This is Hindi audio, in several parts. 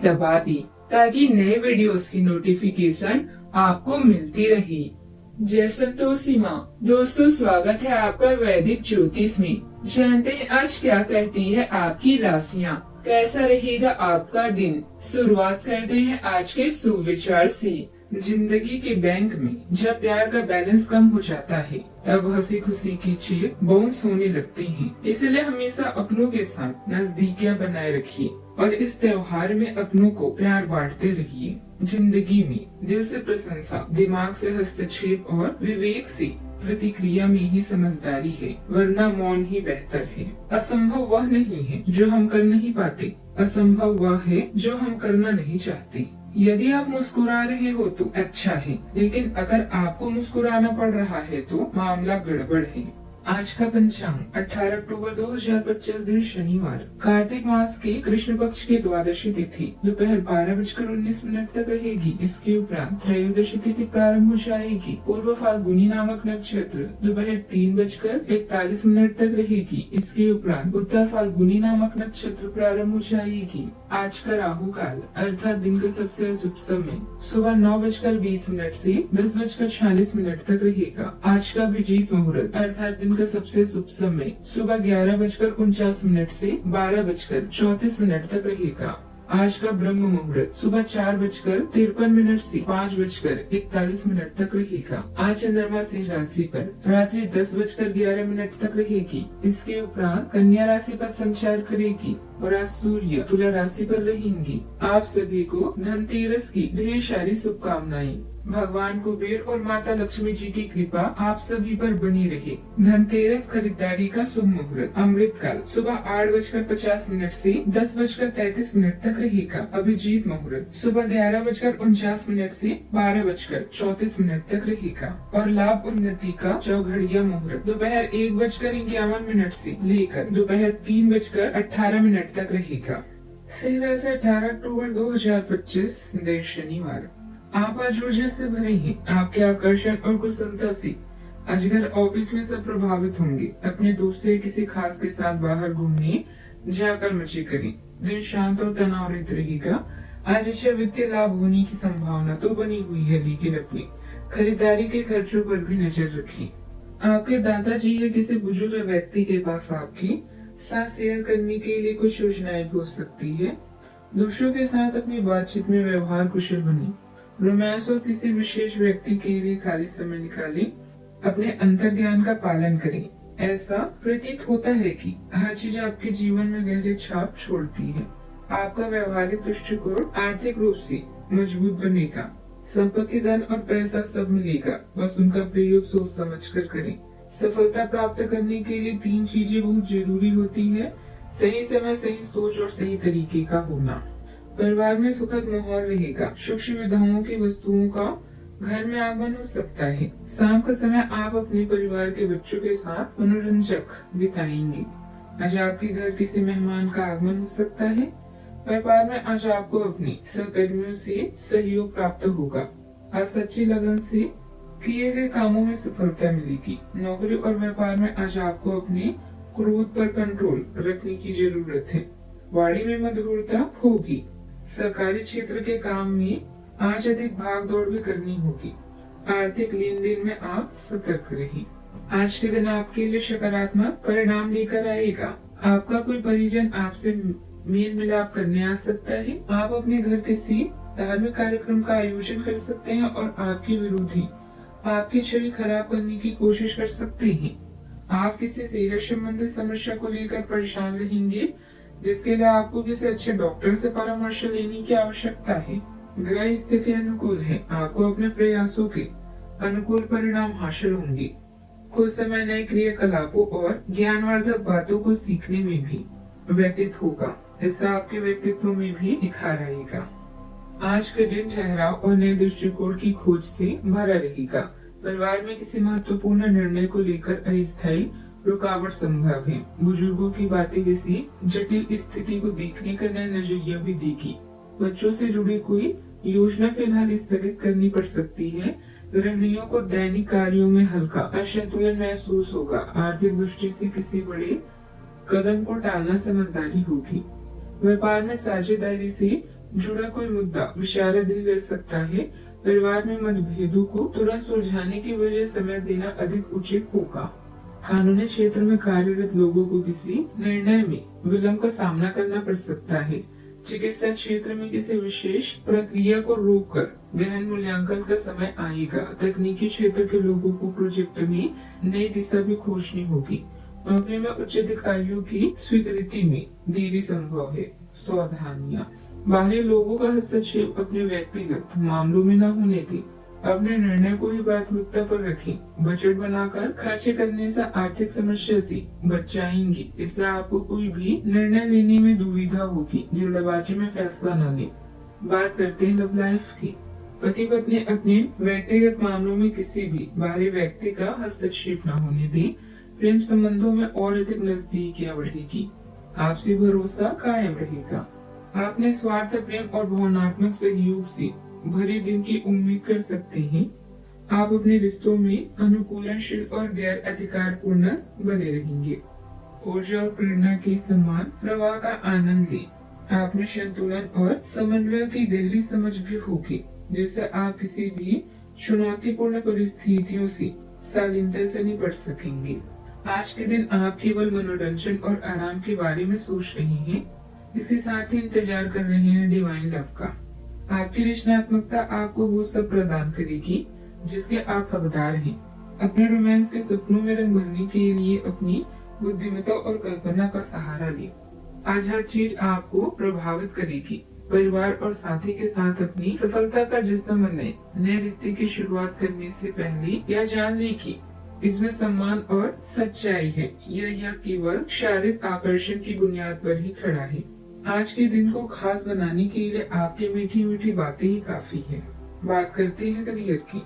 दबा दी ताकि नए वीडियोस की नोटिफिकेशन आपको मिलती रहे। जय संतोषी माँ। दोस्तों, स्वागत है आपका वैदिक ज्योतिष में। जानते हैं आज क्या कहती है आपकी राशियाँ, कैसा रहेगा आपका दिन। शुरुआत करते हैं आज के सुविचार से। जिंदगी के बैंक में जब प्यार का बैलेंस कम हो जाता है तब हंसी खुशी की चेक बाउंस होने लगती हैं। इसलिए हमेशा अपनों के साथ नजदीकियां बनाए रखिए और इस त्योहार में अपनों को प्यार बांटते रहिए। जिंदगी में दिल से प्रशंसा, दिमाग से हस्तक्षेप और विवेक से प्रतिक्रिया में ही समझदारी है, वरना मौन ही बेहतर है। असंभव वह नहीं है जो हम कर नहीं पाते, असंभव वह है जो हम करना नहीं चाहते। यदि आप मुस्कुरा रहे हो तो अच्छा है, लेकिन अगर आपको मुस्कुराना पड़ रहा है तो मामला गड़बड़ है। आज का पंचांग 18 अक्टूबर 2025 दिन शनिवार, कार्तिक मास के कृष्ण पक्ष की द्वादशी तिथि दोपहर 12:19 तक रहेगी। इसके उपरांत त्रयोदशी तिथि प्रारंभ हो जाएगी। पूर्व फाल्गुनी नामक नक्षत्र दोपहर 3:41 तक रहेगी। इसके उपरांत उत्तर फाल्गुनी नामक नक्षत्र प्रारंभ हो जाएगी। आज का राहु काल अर्थात दिन का सबसे अशुभ समय सुबह 9:20 से 10:46 तक रहेगा। आज का अभिजीत मुहूर्त अर्थात दिन का सबसे शुभ समय सुबह 11:49 से 12:34 तक रहेगा। आज का ब्रह्म मुहूर्त सुबह 4:53 से 5:41 तक रहेगा। आज चंद्रमा सिंह राशि पर रात्रि 10:11 तक रहेगी। इसके उपरांत कन्या राशि पर संचार करेगी और आज सूर्य तुला राशि पर रहेंगी। आप सभी को धनतेरस की ढेर सारी शुभकामनाएं। भगवान कुबेर और माता लक्ष्मी जी की कृपा आप सभी पर बनी रहे। धनतेरस खरीदारी का शुभ मुहूर्त अमृत काल सुबह 8:50 से 10:33 तक रहेगा। अभिजीत मुहूर्त सुबह 11:49 से 12:34 तक रहेगा और लाभ उन्नति का चौघड़िया मुहूर्त दोपहर 1:51 से लेकर दोपहर 3:18 तक रहेगा। सिंह राशि 18 अक्टूबर 2025 दिन शनिवार। आप आज ऊर्जा से भरे हैं। आपके आकर्षण और कुशलता से आज घर ऑफिस में सब प्रभावित होंगे। अपने दोस्त से किसी खास के साथ बाहर घूमने जाकर मजे करें। दिन शांत और तनाव रहित रहेगा। आज अच्छा वित्तीय लाभ होने की संभावना तो बनी हुई है, लेकिन अपनी खरीदारी के खर्चों पर भी नजर रखें। आपके दादाजी या किसी बुजुर्ग व्यक्ति के पास आपकी साथ शेयर करने के लिए कुछ योजनाएं हो सकती है। दूसरों के साथ अपनी बातचीत में व्यवहार कुशल बने। रोमांस और किसी विशेष व्यक्ति के लिए खाली समय निकालें। अपने अंतर्ज्ञान का पालन करें। ऐसा प्रतीत होता है कि हर चीज आपके जीवन में गहरी छाप छोड़ती है। आपका व्यवहारिक दृष्टिकोण आर्थिक रूप से मजबूत बनेगा। संपत्ति, धन और पैसा सब मिलेगा, बस उनका प्रयोग सोच समझ कर करें। सफलता प्राप्त करने के लिए 3 चीजें बहुत जरूरी होती है: सही समय, सही सोच और सही तरीके का होना। परिवार में सुखद माहौल रहेगा। सुख सुविधाओं की वस्तुओं का घर में आगमन हो सकता है। शाम का समय आप अपने परिवार के बच्चों के साथ मनोरंजक बिताएंगे। आज आपके घर किसी मेहमान का आगमन हो सकता है। व्यापार में आज आपको अपने सहकर्मियों से सहयोग प्राप्त होगा। आज सच्ची लगन से किए गए कामों में सफलता मिलेगी। नौकरी और व्यापार में आज आपको अपने क्रोध पर कंट्रोल रखने की जरूरत है। वाणी में मधुरता होगी। सरकारी क्षेत्र के काम में आज अधिक भाग दौड़ भी करनी होगी। आर्थिक लेन देन में आप सतर्क रहें। आज के दिन आपके लिए सकारात्मक परिणाम लेकर आएगा। आपका कोई परिजन आपसे मेल मिलाप करने आ सकता है। आप अपने घर किसी धार्मिक कार्यक्रम का आयोजन कर सकते हैं और आपके विरोधी आपकी छवि खराब करने की कोशिश कर सकते हैं। आप किसी सेहत संबंधी समस्या को लेकर परेशान रहेंगे, जिसके लिए आपको किसी अच्छे डॉक्टर से परामर्श लेने की आवश्यकता है। ग्रह स्थिति अनुकूल है। आपको अपने प्रयासों के अनुकूल परिणाम हासिल होंगे। कुछ समय नए क्रियाकलापों और ज्ञानवर्धक बातों को सीखने में भी व्यतीत होगा। इससे आपके व्यक्तित्व में भी निखार आएगा। आज के दिन ठहराव और नए दृष्टिकोण की खोज से भरा रहेगा। परिवार में किसी महत्वपूर्ण निर्णय को लेकर अस्थायी रुकावट संभव है। बुजुर्गों की बातें किसी जटिल स्थिति को देखने का नया नजरिया भी देगी। बच्चों से जुड़ी कोई योजना फिलहाल स्थगित करनी पड़ सकती है। गृहिणियों को दैनिक कार्यों में हल्का असंतुलन महसूस होगा। आर्थिक दृष्टि से किसी बड़े कदम को टालना समझदारी होगी। व्यापार में साझेदारी से जुड़ा कोई मुद्दा विचाराधीन रह सकता है। परिवार में मतभेदों को तुरंत सुलझाने की वजह समय देना अधिक उचित होगा। कानूनी क्षेत्र में कार्यरत लोगों को किसी निर्णय में विलंब का सामना करना पड़ सकता है। चिकित्सा क्षेत्र में किसी विशेष प्रक्रिया को रोककर गहन मूल्यांकन का समय आएगा। तकनीकी क्षेत्र के लोगों को प्रोजेक्ट में नई दिशा भी खोजनी होगी। नौकरी में उच्च अधिकारियों की स्वीकृति में देरी संभव है। सावधानियां, बाहरी लोगों का हस्तक्षेप अपने व्यक्तिगत मामलों में न होने दें। अपने निर्णय को ही प्राथमिकता पर रखें। बजट बनाकर खर्च करने से आर्थिक समस्या से बच जाएंगे। इससे आपको कोई भी निर्णय लेने में दुविधा होगी। जल्दबाजी में फैसला न लें। बात करते हैं लव लाइफ की। पति पत्नी अपने व्यक्तिगत मामलों में किसी भी बाहरी व्यक्ति का हस्तक्षेप न होने दें। प्रेम संबंधों में और अधिक नजदीकियां बढ़ेगी। आपसी भरोसा कायम रहेगा। आप निस्वार्थ प्रेम और भावनात्मक सहयोग से भरे दिन की उम्मीद कर सकते हैं। आप अपने रिश्तों में अनुकूलनशील और गैर अधिकारपूर्ण बने रहेंगे। ऊर्जा और प्रेरणा के समान प्रवाह का आनंद लें। आप में संतुलन और समन्वय की गहरी समझ भी होगी, जिससे आप किसी भी चुनौतीपूर्ण परिस्थितियों से शालीनता से निपट सकेंगे। आज के दिन आप केवल मनोरंजन और आराम के बारे में सोच रहे हैं। इसके साथ ही इंतजार कर रहे हैं डिवाइन लव का। आपकी रचनात्मकता आपको वो सब प्रदान करेगी जिसके आप हकदार हैं। अपने रोमांस के सपनों में रंग भरने के लिए अपनी बुद्धिमत्ता और कल्पना का सहारा लें। आज हर चीज आपको प्रभावित करेगी। परिवार और साथी के साथ अपनी सफलता का जश्न मनाएं। नए रिश्ते की शुरुआत करने से पहले यह जान लें कि इसमें सम्मान और सच्चाई है। यह केवल शारीरिक आकर्षण की बुनियाद पर ही खड़ा है। आज के दिन को खास बनाने के लिए आपकी मीठी मीठी बातें ही काफी है। बात करते हैं करियर की।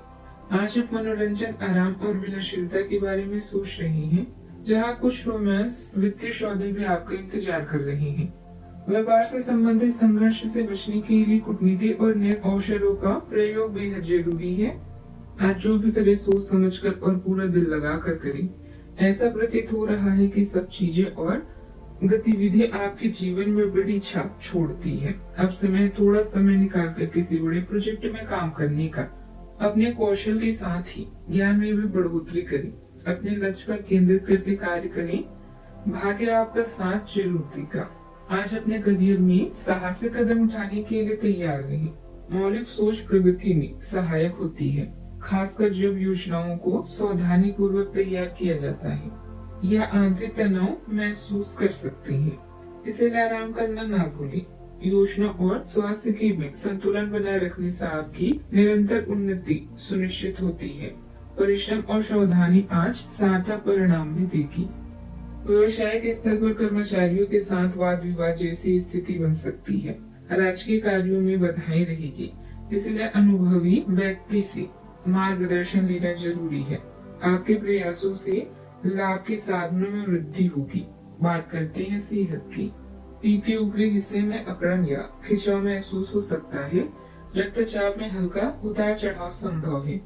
आज आप मनोरंजन, आराम और विलासिता के बारे में सोच रहे हैं, जहां कुछ रोमांस वित्तीय सौदे भी आपका इंतजार कर रहे हैं। व्यापार से संबंधित संघर्ष से बचने के लिए कूटनीति और नए अवसरों का प्रयोग बेहद जरूरी है। आज जो भी करे सोच समझकर और पूरा दिल लगाकर करें। ऐसा प्रतीत हो रहा है कि सब चीजें और गतिविधि आपके जीवन में बड़ी छाप छोड़ती है। अब थोड़ा समय निकालकर किसी बड़े प्रोजेक्ट में काम करने का। अपने कौशल के साथ ही ज्ञान में भी बढ़ोतरी करें। अपने लक्ष्य पर केंद्रित करके कार्य करें। भाग्य आपका साथ जरूर देगा। आज अपने करियर में साहसिक कदम उठाने के लिए तैयार रहें। मौलिक सोच प्रगति में सहायक होती है, खासकर जब योजनाओं को सावधानी पूर्वक तैयार किया जाता है। यह आंतरिक तनाव महसूस कर सकते हैं, इसलिए आराम करना ना भूलें। योजना और स्वास्थ्य के बीच संतुलन बनाए रखने से आपकी निरंतर उन्नति सुनिश्चित होती है। परिश्रम और सावधानी आज सार्थक परिणाम भी देगी। व्यवसायिक स्तर पर कर्मचारियों के साथ वाद विवाद जैसी स्थिति बन सकती है। राजकीय कार्यों में बधाई रहेगी, इसलिए अनुभवी व्यक्ति से मार्गदर्शन लेना जरूरी है। आपके प्रयासों से लाभ के साधनों में वृद्धि होगी। बात करते हैं सेहत की। पीठ के ऊपरी हिस्से में अकड़न या खिंचाव महसूस हो सकता है। रक्तचाप में हल्का उतार चढ़ाव संभव है।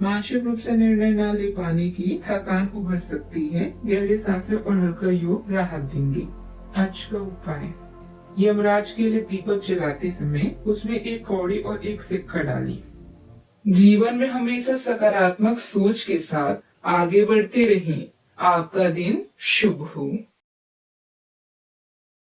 मानसिक रूप से निर्णय न ले पाने की थकान उभर सकती है। गहरी सांसें और हल्का योग राहत देंगे। आज का उपाय। यमराज के लिए दीपक जलाते समय उसमें एक कौड़ी और एक सिक्का डाली। जीवन में हमेशा सकारात्मक सोच के साथ आगे बढ़ते रहें। आपका दिन शुभ हो।